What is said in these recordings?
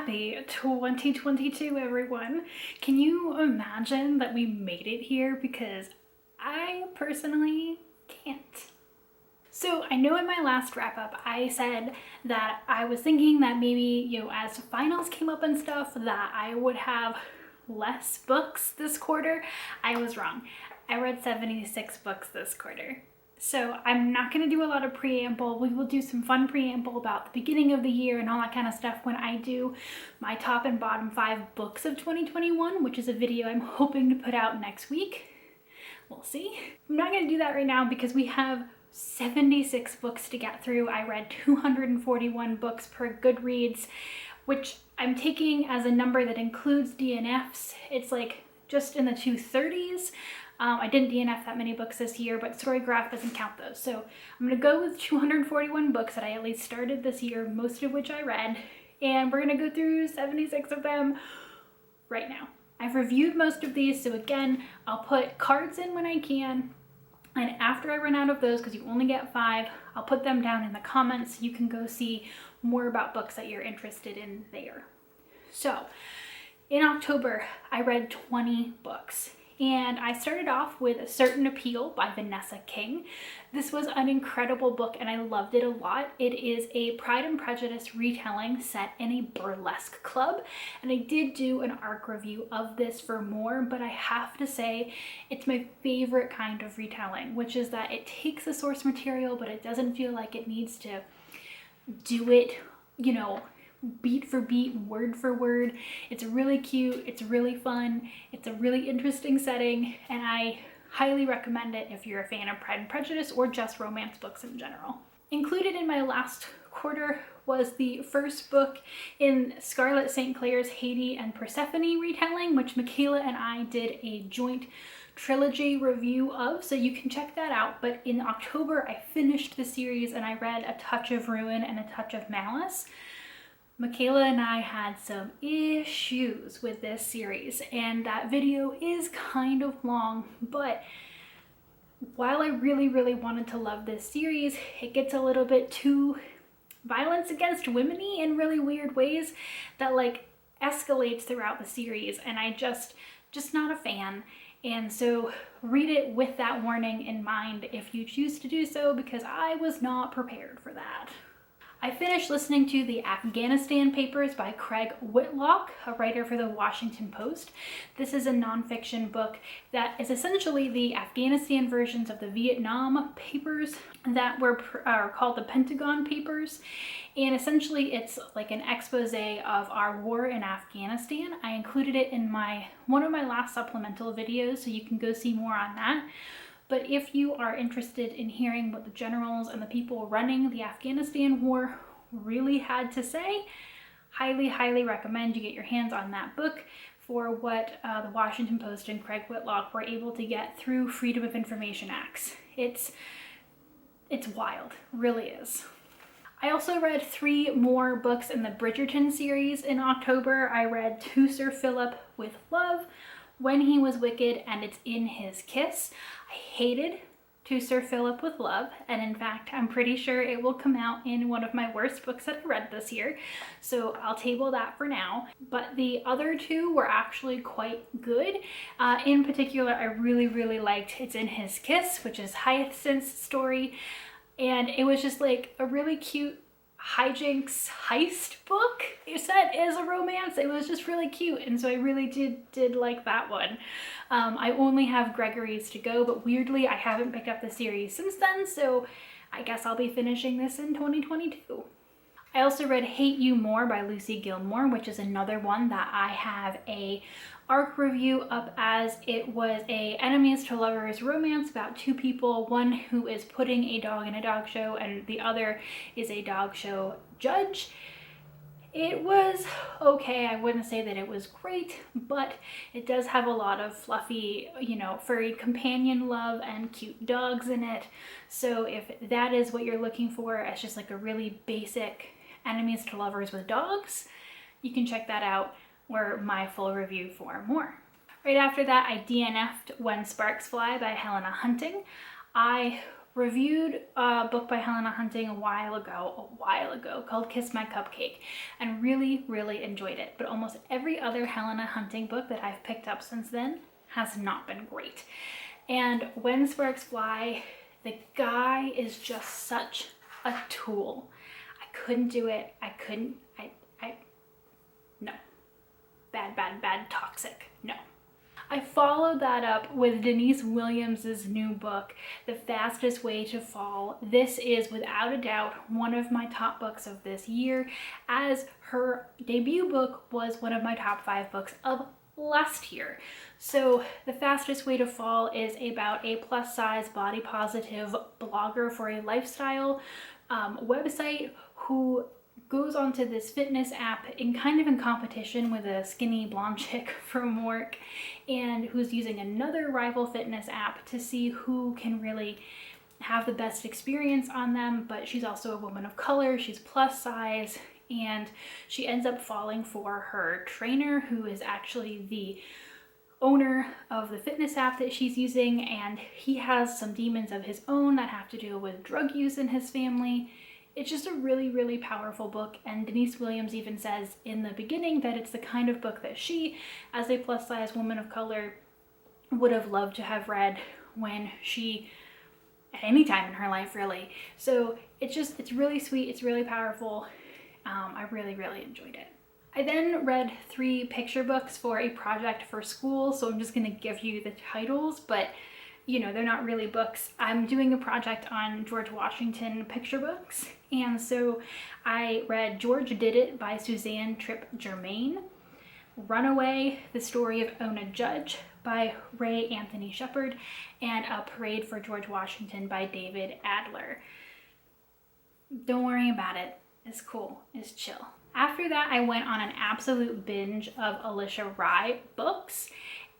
Happy 2022, everyone. Can you imagine that we made it here? Because I personally can't. So I know in my last wrap up, I said that I was thinking that maybe, as finals came up and stuff, that I would have less books this quarter. I was wrong. I read 76 books this quarter. So I'm not going to do a lot of preamble. We will do some fun preamble about the beginning of the year and all that kind of stuff when I do my top and bottom 5 books of 2021, which is a video I'm hoping to put out next week. We'll see. I'm not going to do that right now because we have 76 books to get through. I read 241 books per Goodreads, which I'm taking as a number that includes DNFs. It's like just in the 230s. I didn't DNF that many books this year, but Storygraph doesn't count those. So I'm going to go with 241 books that I at least started this year, most of which I read, and we're going to go through 76 of them right now. I've reviewed most of these, so again, I'll put cards in when I can, and after I run out of those, because you only get 5, I'll put them down in the comments so you can go see more about books that you're interested in there. So in October, I read 20 books. And I started off with A Certain Appeal by Vanessa King. This was an incredible book and I loved it a lot. It is a Pride and Prejudice retelling set in a burlesque club. And I did do an ARC review of this for more, but I have to say it's my favorite kind of retelling, which is that it takes the source material, but it doesn't feel like it needs to do it, beat for beat, word for word. It's really cute, it's really fun, it's a really interesting setting, and I highly recommend it if you're a fan of Pride and Prejudice or just romance books in general. Included in my last quarter was the first book in Scarlett St. Clair's Haiti and Persephone retelling, which Michaela and I did a joint trilogy review of, so you can check that out. But in October, I finished the series and I read A Touch of Ruin and A Touch of Malice. Michaela and I had some issues with this series, and that video is kind of long, but while I really, really wanted to love this series, it gets a little bit too violence against women-y in really weird ways that escalates throughout the series, and I just not a fan. And so read it with that warning in mind if you choose to do so, because I was not prepared for that. I finished listening to The Afghanistan Papers by Craig Whitlock, a writer for the Washington Post. This is a nonfiction book that is essentially the Afghanistan versions of the Vietnam papers that are called the Pentagon Papers. And essentially it's like an expose of our war in Afghanistan. I included it in one of my last supplemental videos, so you can go see more on that. But if you are interested in hearing what the generals and the people running the Afghanistan war really had to say, highly, highly recommend you get your hands on that book for what the Washington Post and Craig Whitlock were able to get through Freedom of Information Acts. It's wild, really is. I also read 3 more books in the Bridgerton series in October. I read To Sir Philip with Love, When He Was Wicked, and It's in His Kiss. I hated To Sir Philip with Love, and in fact, I'm pretty sure it will come out in one of my worst books that I read this year, so I'll table that for now. But the other 2 were actually quite good. In particular, I really, really liked It's in His Kiss, which is Hyacinth's story, and it was just like a really cute hijinks heist book set as a romance. It was just really cute, and so I really did like that one. I only have Gregory's to go, but weirdly I haven't picked up the series since then, so I guess I'll be finishing this in 2022. I also read Hate You More by Lucy Gilmore, which is another one that I have a ARC review up as. It was a enemies to lovers romance about 2 people, one who is putting a dog in a dog show and the other is a dog show judge. It was okay. I wouldn't say that it was great, but it does have a lot of fluffy, furry companion love and cute dogs in it. So if that is what you're looking for, as just like a really basic enemies to lovers with dogs, you can check that out, or my full review for more. Right after that, I DNF'd When Sparks Fly by Helena Hunting. I reviewed a book by Helena Hunting a while ago called Kiss My Cupcake, and really, really enjoyed it. But almost every other Helena Hunting book that I've picked up since then has not been great. And When Sparks Fly, the guy is just such a tool. I couldn't do it. No. Bad, toxic. No. I followed that up with Denise Williams's new book, The Fastest Way to Fall. This is without a doubt one of my top books of this year, as her debut book was one of my top 5 books of last year. So The Fastest Way to Fall is about a plus size body positive blogger for a lifestyle website who goes onto this fitness app in competition with a skinny blonde chick from work, and who's using another rival fitness app to see who can really have the best experience on them. But she's also a woman of color, she's plus size, and she ends up falling for her trainer, who is actually the owner of the fitness app that she's using, and he has some demons of his own that have to do with drug use in his family. It's just a really, really powerful book, and Denise Williams even says in the beginning that it's the kind of book that she, as a plus-size woman of color, would have loved to have read when she, at any time in her life, really. So it's really sweet, it's really powerful. I really, really enjoyed it. I then read 3 picture books for a project for school, so I'm just gonna give you the titles, but you know, they're not really books. I'm doing a project on George Washington picture books, and so I read George Did It by Suzanne Tripp Germain, Runaway, the story of Ona Judge by Ray Anthony Shepard, and A Parade for George Washington by David Adler. Don't worry about it. It's cool. It's chill. After that, I went on an absolute binge of Alicia Rye books,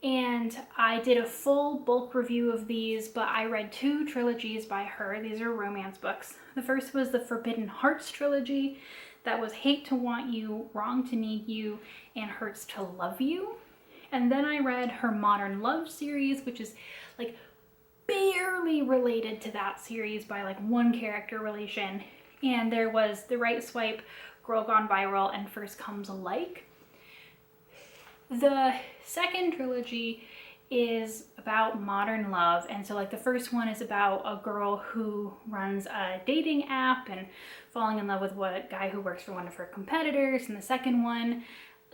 and I did a full bulk review of these, but I read 2 trilogies by her. These are romance books. The first was the Forbidden Hearts trilogy. That was Hate to Want You, Wrong to Need You, and Hurts to Love You. And then I read her Modern Love series, which is like barely related to that series by like 1 character relation. And there was The Right Swipe, Girl Gone Viral, and First Comes Alike. The second trilogy is about modern love, and so like the first one is about a girl who runs a dating app and falling in love with a guy who works for one of her competitors, and the second one,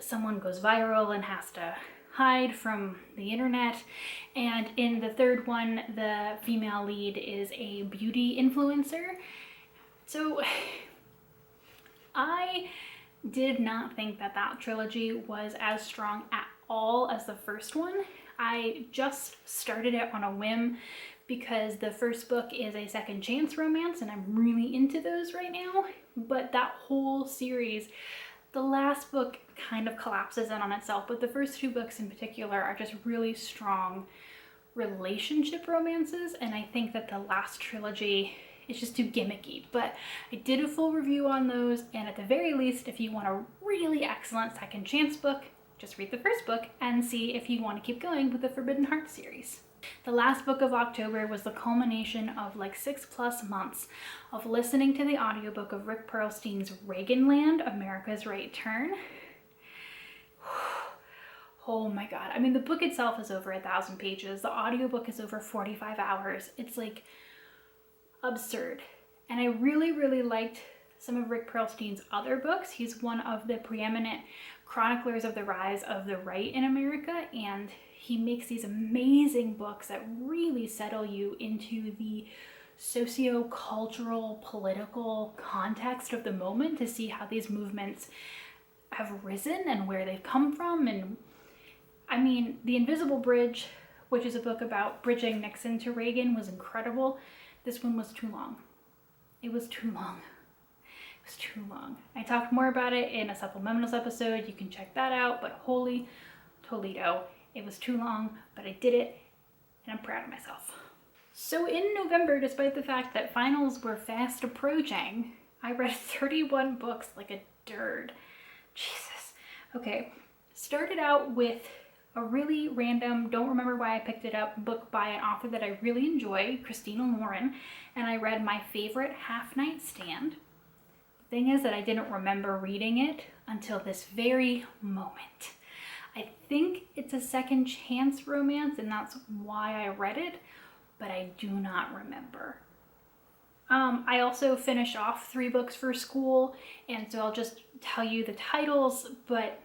someone goes viral and has to hide from the internet, and in the third one, the female lead is a beauty influencer. So I did not think that that trilogy was as strong at all as the first one. I just started it on a whim because the first book is a second chance romance, and I'm really into those right now. But that whole series, the last book kind of collapses in on itself, but the first 2 books in particular are just really strong relationship romances, and I think that the last trilogy is just too gimmicky. But I did a full review on those, and at the very least, if you want a really excellent second chance book, just read the first book and see if you want to keep going with the Forbidden Hearts series. The last book of October was the culmination of like 6+ months of listening to the audiobook of Rick Perlstein's Reaganland, America's Right Turn. Oh my god. I mean, the book itself is over 1,000 pages. The audiobook is over 45 hours. It's like absurd. And I really, really liked some of Rick Perlstein's other books. He's one of the preeminent chroniclers of the rise of the right in America, and he makes these amazing books that really settle you into the socio-cultural, political context of the moment to see how these movements have risen and where they've come from. And I mean, The Invisible Bridge, which is a book about bridging Nixon to Reagan, was incredible. This one was too long. It was too long. It was too long. I talked more about it in a supplementals episode. You can check that out, but holy Toledo. It was too long, but I did it, and I'm proud of myself. So in November, despite the fact that finals were fast approaching, I read 31 books like a nerd. Jesus. Okay, started out with a really random, don't remember why I picked it up, book by an author that I really enjoy, Christina Lauren, and I read My Favorite Half Night Stand. The thing is that I didn't remember reading it until this very moment. I think it's a second chance romance, and that's why I read it, but I do not remember. I also finished off 3 books for school, and so I'll just tell you the titles, but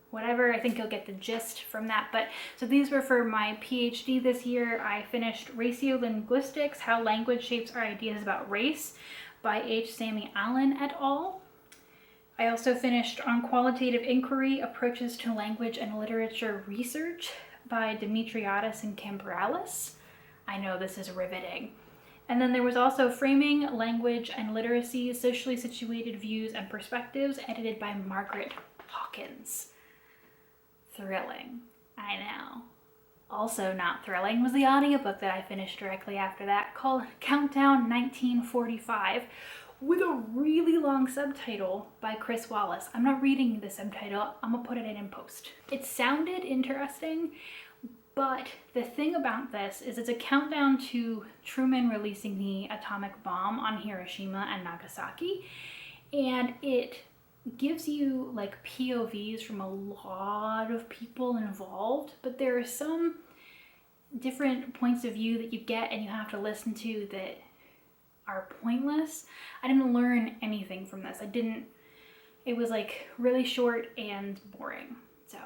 whatever, I think you'll get the gist from that. But so these were for my PhD this year. I finished Ratiolinguistics, How Language Shapes Our Ideas About Race by H. Sammy Allen et al. I also finished On Qualitative Inquiry, Approaches to Language and Literature Research by Demetriadis and Cambralis. I know this is riveting. And then there was also Framing Language and Literacy, Socially Situated Views and Perspectives, edited by Margaret Hawkins. Thrilling, I know. Also not thrilling was the audiobook that I finished directly after that, called Countdown 1945, with a really long subtitle by Chris Wallace. I'm not reading the subtitle, I'm gonna put it in post. It sounded interesting, but the thing about this is it's a countdown to Truman releasing the atomic bomb on Hiroshima and Nagasaki, and it gives you like POVs from a lot of people involved, but there are some different points of view that you get and you have to listen to that are pointless. I didn't learn anything from this. It was like really short and boring. So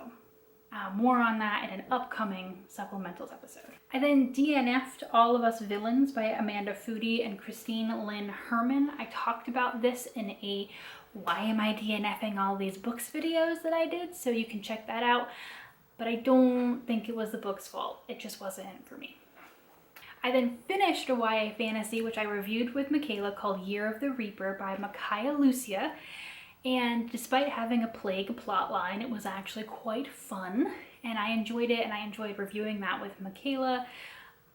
more on that in an upcoming supplementals episode. I then DNF'd All of Us Villains by Amanda Foody and Christine Lynn Herman. I talked about this in a Why Am I DNFing All These Books videos that I did, so you can check that out. But I don't think it was the book's fault. It just wasn't for me. I then finished a YA fantasy, which I reviewed with Michaela, called Year of the Reaper by Micaiah Lucia. And despite having a plague plotline, it was actually quite fun, and I enjoyed it, and I enjoyed reviewing that with Michaela.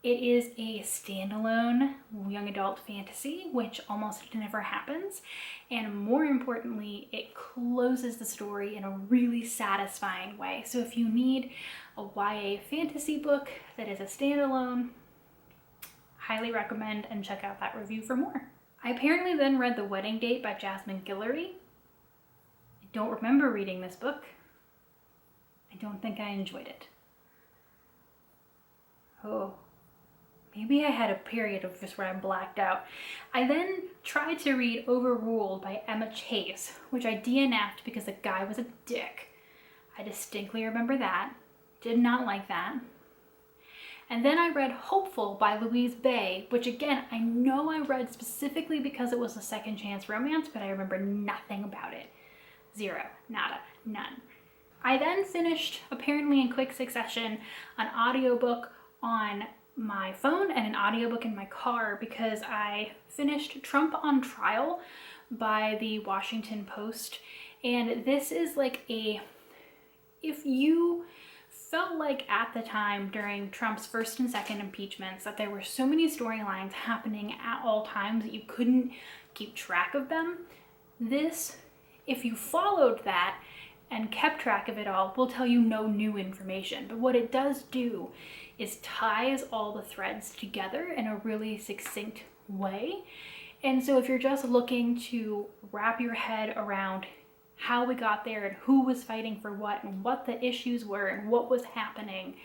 It is a standalone young adult fantasy, which almost never happens, and more importantly, it closes the story in a really satisfying way. So if you need a YA fantasy book that is a standalone, highly recommend and check out that review for more. I apparently then read The Wedding Date by Jasmine Guillory. I don't remember reading this book. I don't think I enjoyed it. Oh, maybe I had a period of just where I blacked out. I then tried to read Overruled by Emma Chase, which I DNF'd because the guy was a dick. I distinctly remember that. Did not like that. And then I read Hopeful by Louise Bay, which again, I know I read specifically because it was a second chance romance, but I remember nothing about it. Zero, nada, none. I then finished, apparently in quick succession, an audiobook on my phone and an audiobook in my car because I finished Trump on Trial by the Washington Post. And this is like if you felt like at the time during Trump's first and second impeachments that there were so many storylines happening at all times that you couldn't keep track of them, this, if you followed that and kept track of it all, will tell you no new information. But what it does do is ties all the threads together in a really succinct way. And so if you're just looking to wrap your head around how we got there and who was fighting for what and what the issues were and what was happening,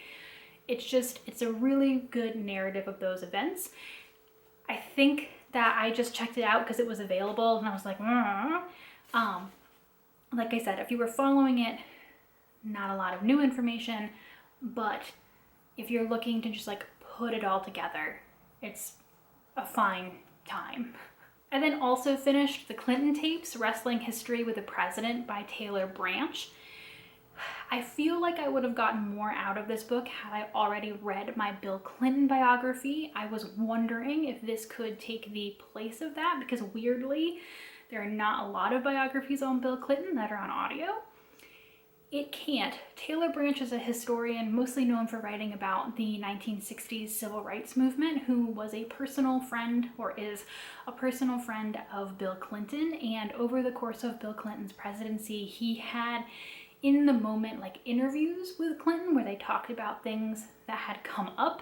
it's a really good narrative of those events. I think that I just checked it out because it was available and I was like, like I said, if you were following it, not a lot of new information, but if you're looking to just like put it all together, it's a fine time. I then also finished The Clinton Tapes, Wrestling History with the President by Taylor Branch. I feel like I would have gotten more out of this book had I already read my Bill Clinton biography. I was wondering if this could take the place of that because weirdly, there are not a lot of biographies on Bill Clinton that are on audio. It can't. Taylor Branch is a historian mostly known for writing about the 1960s civil rights movement, who was a personal friend or is a personal friend of Bill Clinton. And over the course of Bill Clinton's presidency, he had in the moment like interviews with Clinton where they talked about things that had come up.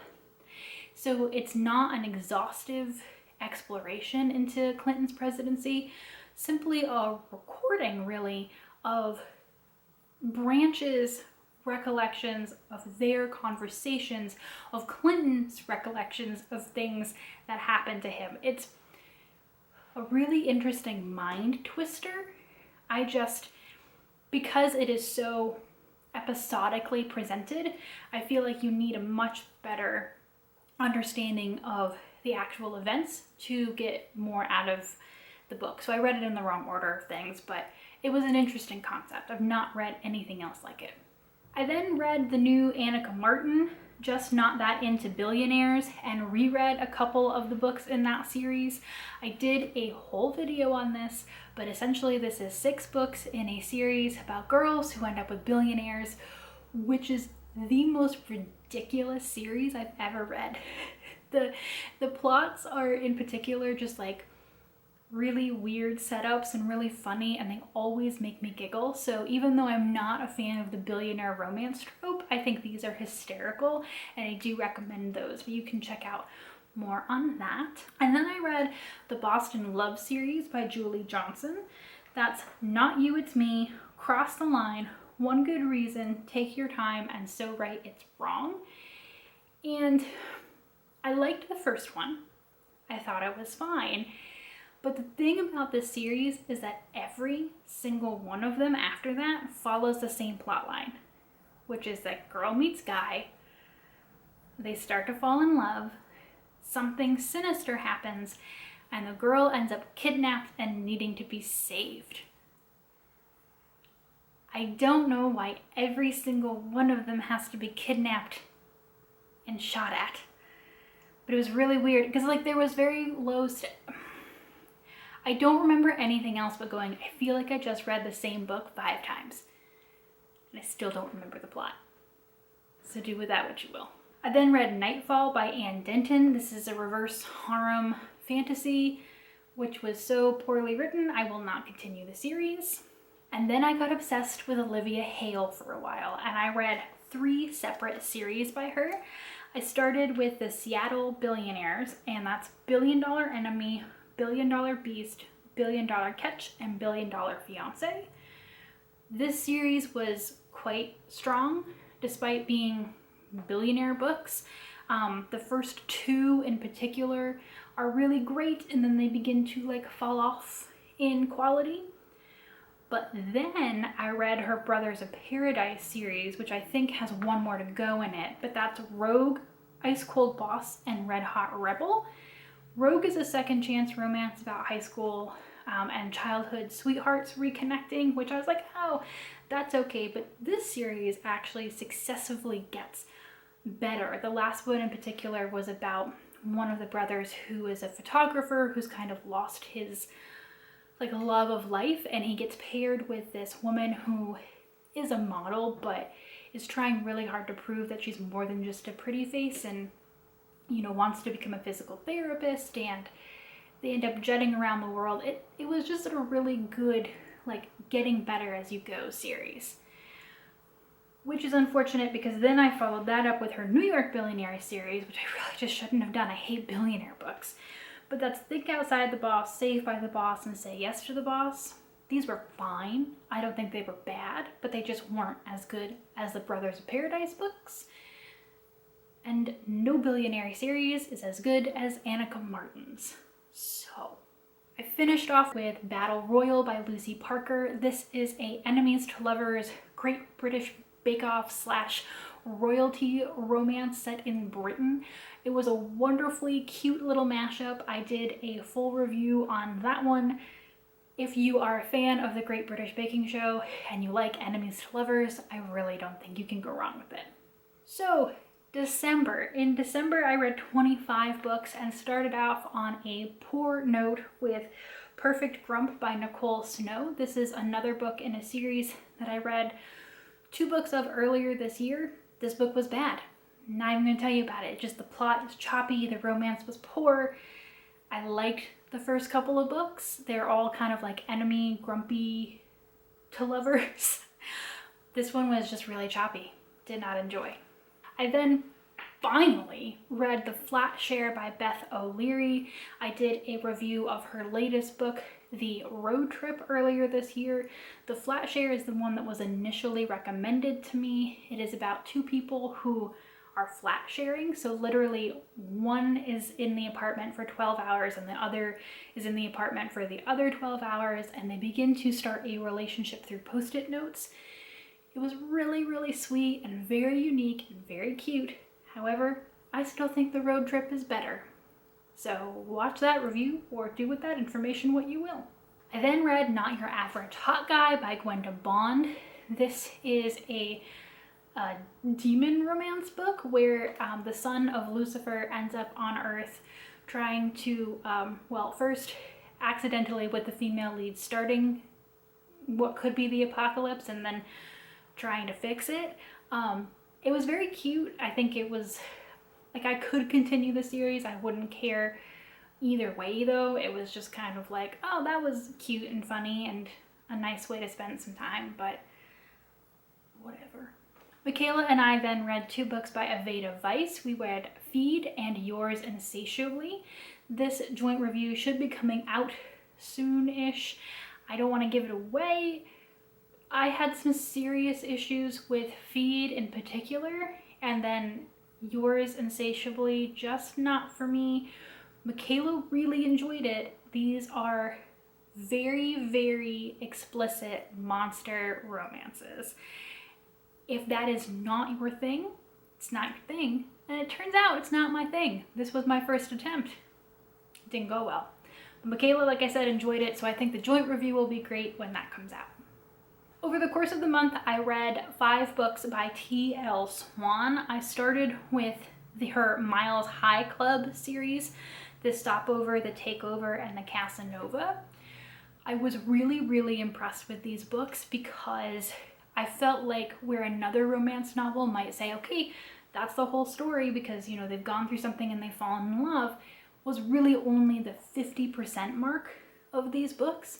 So it's not an exhaustive exploration into Clinton's presidency, simply a recording really of Branch's recollections of their conversations, of Clinton's recollections of things that happened to him. It's a really interesting mind twister. Because it is so episodically presented, I feel like you need a much better understanding of the actual events to get more out of the book. So I read it in the wrong order of things, but it was an interesting concept. I've not read anything else like it. I then read the new Annika Martin, Just Not That Into Billionaires, and reread a couple of the books in that series. I did a whole video on this, but essentially this is 6 books in a series about girls who end up with billionaires, which is the most ridiculous series I've ever read. The plots are in particular just like really weird setups and really funny, and they always make me giggle. So even though I'm not a fan of the billionaire romance trope, I think these are hysterical, and I do recommend those, but you can check out more on that. And then I read the Boston Love series by Julie Johnson. That's Not You, It's Me, Cross the Line, One Good Reason, Take Your Time, and So Right It's Wrong. And I liked the first one. I thought it was fine. But the thing about this series is that every single one of them after that follows the same plot line, which is that girl meets guy, they start to fall in love, something sinister happens, and the girl ends up kidnapped and needing to be saved. I don't know why every single one of them has to be kidnapped and shot at, but it was really weird because like there was very low I don't remember anything else but going, I feel like I just read the same book 5 times. And I still don't remember the plot. So do with that what you will. I then read Nightfall by Anne Denton. This is a reverse harem fantasy, which was so poorly written, I will not continue the series. And then I got obsessed with Olivia Hale for a while, and I read 3 separate series by her. I started with the Seattle Billionaires, and that's Billion Dollar Enemy, Billion Dollar Beast, Billion Dollar Catch, and Billion Dollar Fiance. This series was quite strong despite being billionaire books. The first 2 in particular are really great, and then they begin to like fall off in quality. But then I read her Brothers of Paradise series, which I think has 1 more to go in it, but that's Rogue, Ice Cold Boss, and Red Hot Rebel. Rogue is a second chance romance about high school and childhood sweethearts reconnecting, which I was like, oh, that's okay. But this series actually successively gets better. The last one in particular was about one of the brothers who is a photographer who's kind of lost his like love of life, and he gets paired with this woman who is a model but is trying really hard to prove that she's more than just a pretty face, and you know, wants to become a physical therapist, and they end up jetting around the world. It was just a really good, like, getting better as you go series. Which is unfortunate because then I followed that up with her New York Billionaire series, which I really just shouldn't have done. I hate billionaire books. But that's Think Outside the Boss, Saved by the Boss, and Say Yes to the Boss. These were fine. I don't think they were bad, but they just weren't as good as the Brothers of Paradise books. And no billionaire series is as good as Annika Martin's. So, I finished off with Battle Royal by Lucy Parker. This is a enemies to lovers Great British Bake Off / royalty romance set in Britain. It was a wonderfully cute little mashup. I did a full review on that one. If you are a fan of the Great British Baking Show and you like enemies to lovers, I really don't think you can go wrong with it. So, December. In December, I read 25 books and started off on a poor note with Perfect Grump by Nicole Snow. This is another book in a series that I read 2 books of earlier this year. This book was bad. Not even gonna tell you about it. Just the plot is choppy, the romance was poor. I liked the first couple of books. They're all kind of like enemy, grumpy to lovers. This one was just really choppy. Did not enjoy. I then finally read The Flat Share by Beth O'Leary. I did a review of her latest book, The Road Trip, earlier this year. The Flat Share is the one that was initially recommended to me. It is about two people who are flat sharing. So literally one is in the apartment for 12 hours and the other is in the apartment for the other 12 hours, and they begin to start a relationship through post-it notes. It was really, really sweet and very unique and very cute. However, I still think The Road Trip is better. So watch that review or do with that information what you will. I then read Not Your Average Hot Guy by Gwenda Bond. This is a demon romance book where the son of Lucifer ends up on Earth trying to, first accidentally with the female lead starting what could be the apocalypse and then trying to fix it. It was very cute. I think it was, like, I could continue the series. I wouldn't care either way though. It was just kind of like, oh, that was cute and funny and a nice way to spend some time, but whatever. Michaela and I then read two books by Aveda Weiss. We read Feed and Yours Insatiably. This joint review should be coming out soon-ish. I don't want to give it away. I had some serious issues with Feed in particular, and then Yours Insatiably, just not for me. Michaela really enjoyed it. These are very, very explicit monster romances. If that is not your thing, it's not your thing. And it turns out it's not my thing. This was my first attempt. It didn't go well. But Michaela, like I said, enjoyed it, so I think the joint review will be great when that comes out. Over the course of the month, I read 5 books by Tl Swann. I started with her Miles High Club series, The Stopover, The Takeover, and The Casanova. I was really, really impressed with these books because I felt like where another romance novel might say, okay, that's the whole story because, you know, they've gone through something and they've fallen in love, was really only the 50% mark of these books.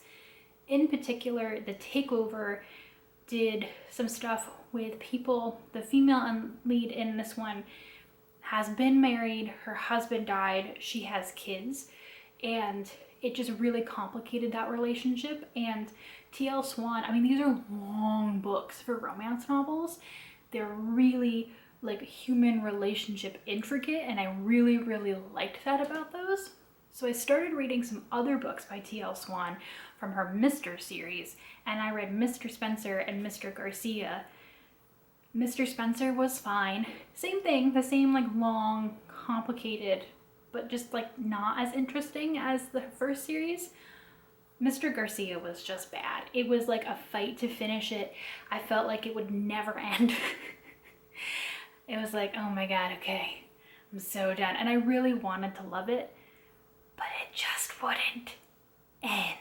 In particular, The Takeover did some stuff with people. The female lead in this one has been married, her husband died, she has kids, and it just really complicated that relationship. And Tl Swann, I mean, these are long books for romance novels. They're really like human relationship intricate, and I really, really liked that about those. So I started reading some other books by Tl Swann from her Mr. series, and I read Mr. Spencer and Mr. Garcia. Mr. Spencer was fine. Same thing, the same like long, complicated, but just like not as interesting as the first series. Mr. Garcia was just bad. It was like a fight to finish it. I felt like it would never end. It was like, oh my God, okay, I'm so done. And I really wanted to love it, but it just wouldn't end.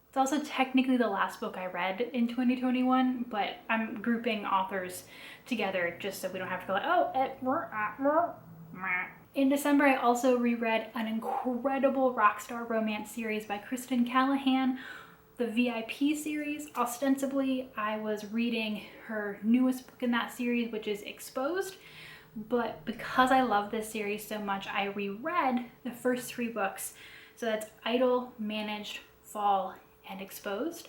It's also technically the last book I read in 2021, but I'm grouping authors together just so we don't have to go like, oh, In December, I also reread an incredible rockstar romance series by Kristen Callahan, the VIP series. Ostensibly, I was reading her newest book in that series, which is Exposed, but because I love this series so much, I reread the first 3 books. So that's Idle, Managed, Fall, and Exposed.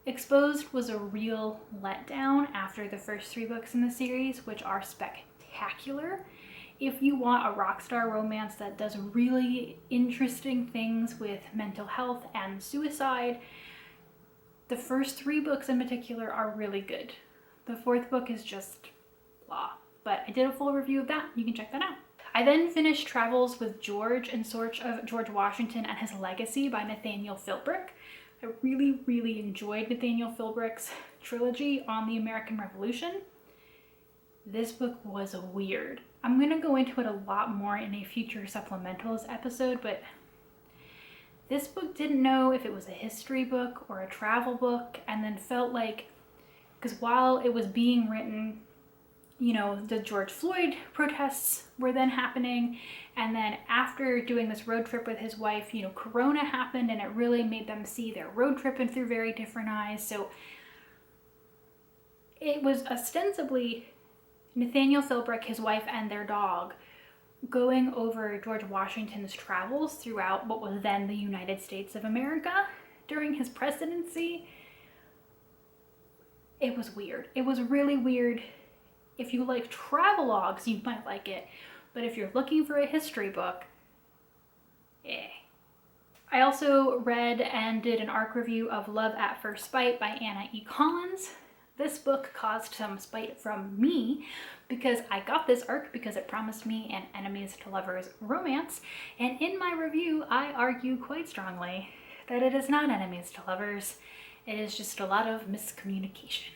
Exposed was a real letdown after the first 3 books in the series, which are spectacular. If you want a rockstar romance that does really interesting things with mental health and suicide, the first 3 books in particular are really good. The 4th book is just blah, but I did a full review of that. You can check that out. I then finished Travels with George in Search of George Washington and His Legacy by Nathaniel Philbrick. I really, really enjoyed Nathaniel Philbrick's trilogy on the American Revolution. This book was weird. I'm going to go into it a lot more in a future supplementals episode, but this book didn't know if it was a history book or a travel book, and then felt like, because while it was being written, you know, the George Floyd protests were then happening, and then after doing this road trip with his wife, you know, Corona happened, and it really made them see their road tripping through very different eyes. So It was ostensibly Nathaniel Philbrick, his wife, and their dog going over George Washington's travels throughout what was then the United States of America during his presidency. It was weird. It was really weird. If you like travelogues, you might like it. But if you're looking for a history book, I also read and did an ARC review of Love at First Spite by Anna E. Collins. This book caused some spite from me because I got this ARC because it promised me an enemies to lovers romance. And in my review, I argue quite strongly that it is not enemies to lovers. It is just a lot of miscommunication.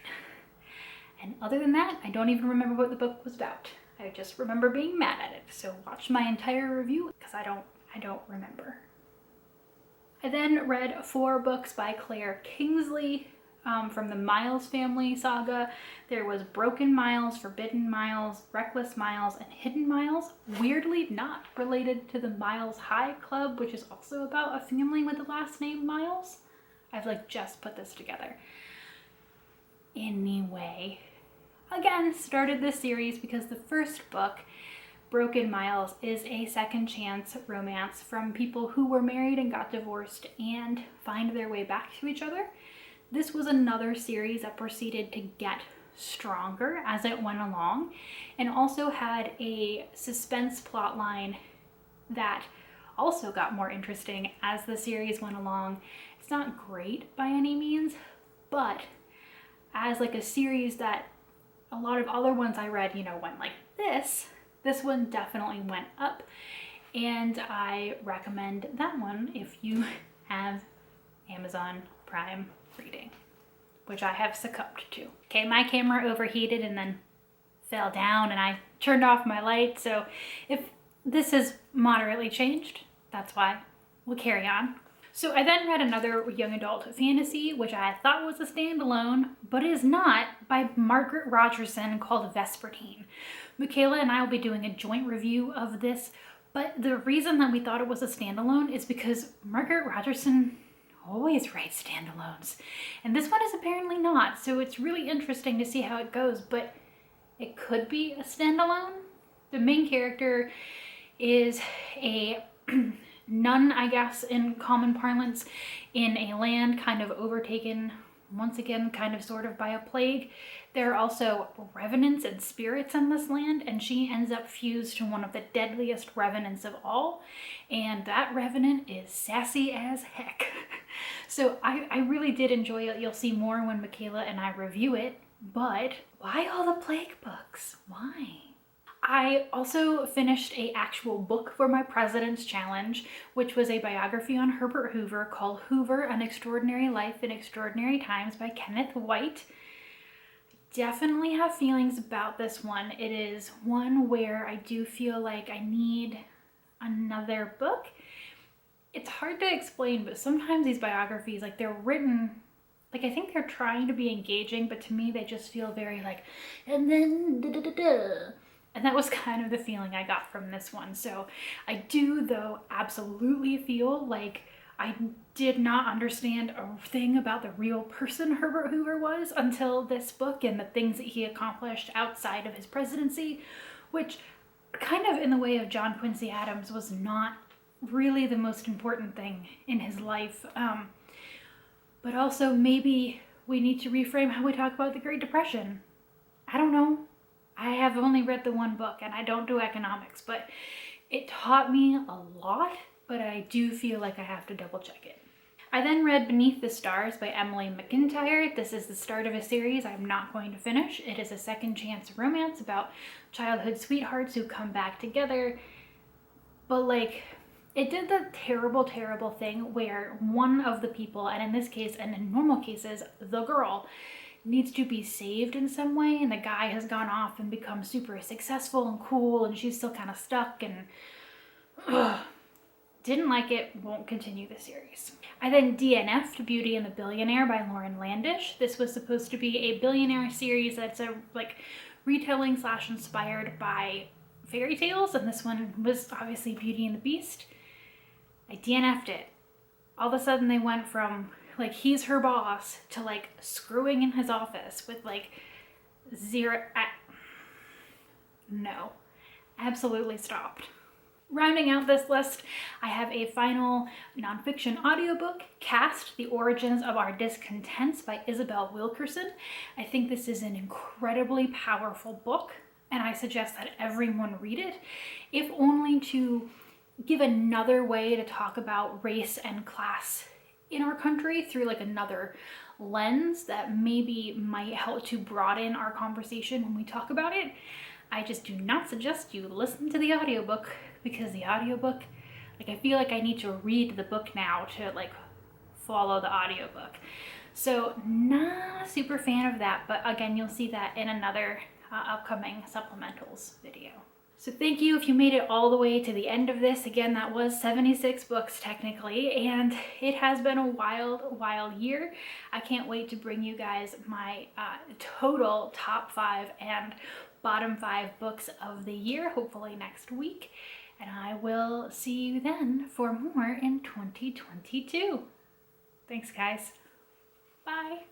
And other than that, I don't even remember what the book was about. I just remember being mad at it. So watch my entire review because I don't remember. I then read 4 books by Claire Kingsley from the Miles family saga. There was Broken Miles, Forbidden Miles, Reckless Miles, and Hidden Miles. Weirdly not related to the Miles High Club, which is also about a family with the last name Miles. I've like just put this together. Anyway, again, started this series because the first book, Broken Miles, is a second chance romance from people who were married and got divorced and find their way back to each other. This was another series that proceeded to get stronger as it went along and also had a suspense plot line that also got more interesting as the series went along. It's not great by any means, but as like a series that a lot of other ones I read, went like this one definitely went up, and I recommend that one if you have Amazon Prime reading, which I have succumbed to. Okay, my camera overheated and then fell down and I turned off my light, so if this is moderately changed, that's why. We'll carry on. So I then read another young adult fantasy, which I thought was a standalone, but is not, by Margaret Rogerson, called Vespertine. Michaela and I will be doing a joint review of this, but the reason that we thought it was a standalone is because Margaret Rogerson always writes standalones, and this one is apparently not, so it's really interesting to see how it goes, but it could be a standalone. The main character is a nun, I guess, in common parlance, in a land kind of overtaken, once again, kind of sort of by a plague. There are also revenants and spirits in this land, and she ends up fused to one of the deadliest revenants of all, and that revenant is sassy as heck. So I really did enjoy it. You'll see more when Michaela and I review it, but why all the plague books? Why? I also finished an actual book for my President's Challenge, which was a biography on Herbert Hoover called Hoover, An Extraordinary Life in Extraordinary Times by Kenneth White. Definitely have feelings about this one. It is one where I do feel like I need another book. It's hard to explain, but sometimes these biographies, like they're written, like I think they're trying to be engaging, but to me they just feel very like, and then da-da-da-da. And that was kind of the feeling I got from this one. So I do, though, absolutely feel like I did not understand a thing about the real person Herbert Hoover was until this book and the things that he accomplished outside of his presidency, which kind of in the way of John Quincy Adams was not really the most important thing in his life. But also maybe we need to reframe how we talk about the Great Depression. I don't know. I have only read the one book and I don't do economics, but it taught me a lot, but I do feel like I have to double check it. I then read Beneath the Stars by Emily McIntyre. This is the start of a series I'm not going to finish. It is a second chance romance about childhood sweethearts who come back together, but like it did the terrible, terrible thing where one of the people, and in this case, and in normal cases, the girl, needs to be saved in some way, and the guy has gone off and become super successful and cool, and she's still kind of stuck, and didn't like it, won't continue the series. I then DNF'd Beauty and the Billionaire by Lauren Landish. This was supposed to be a billionaire series that's a like retelling / inspired by fairy tales, and this one was obviously Beauty and the Beast. I DNF'd it. All of a sudden they went from like he's her boss to like screwing in his office with like No, absolutely stopped. Rounding out this list, I have a final nonfiction audiobook, Cast: The Origins of Our Discontents by Isabel Wilkerson. I think this is an incredibly powerful book, and I suggest that everyone read it, if only to give another way to talk about race and class in our country through like another lens that maybe might help to broaden our conversation when we talk about it. I just do not suggest you listen to the audiobook, because the audiobook, like, I feel like I need to read the book now to like follow the audiobook. So not a super fan of that, but again, you'll see that in another upcoming supplementals video. So thank you if you made it all the way to the end of this. Again, that was 76 books technically, and it has been a wild year. I can't wait to bring you guys my total top 5 and bottom 5 books of the year, hopefully next week. And I will see you then for more in 2022. Thanks, guys. Bye.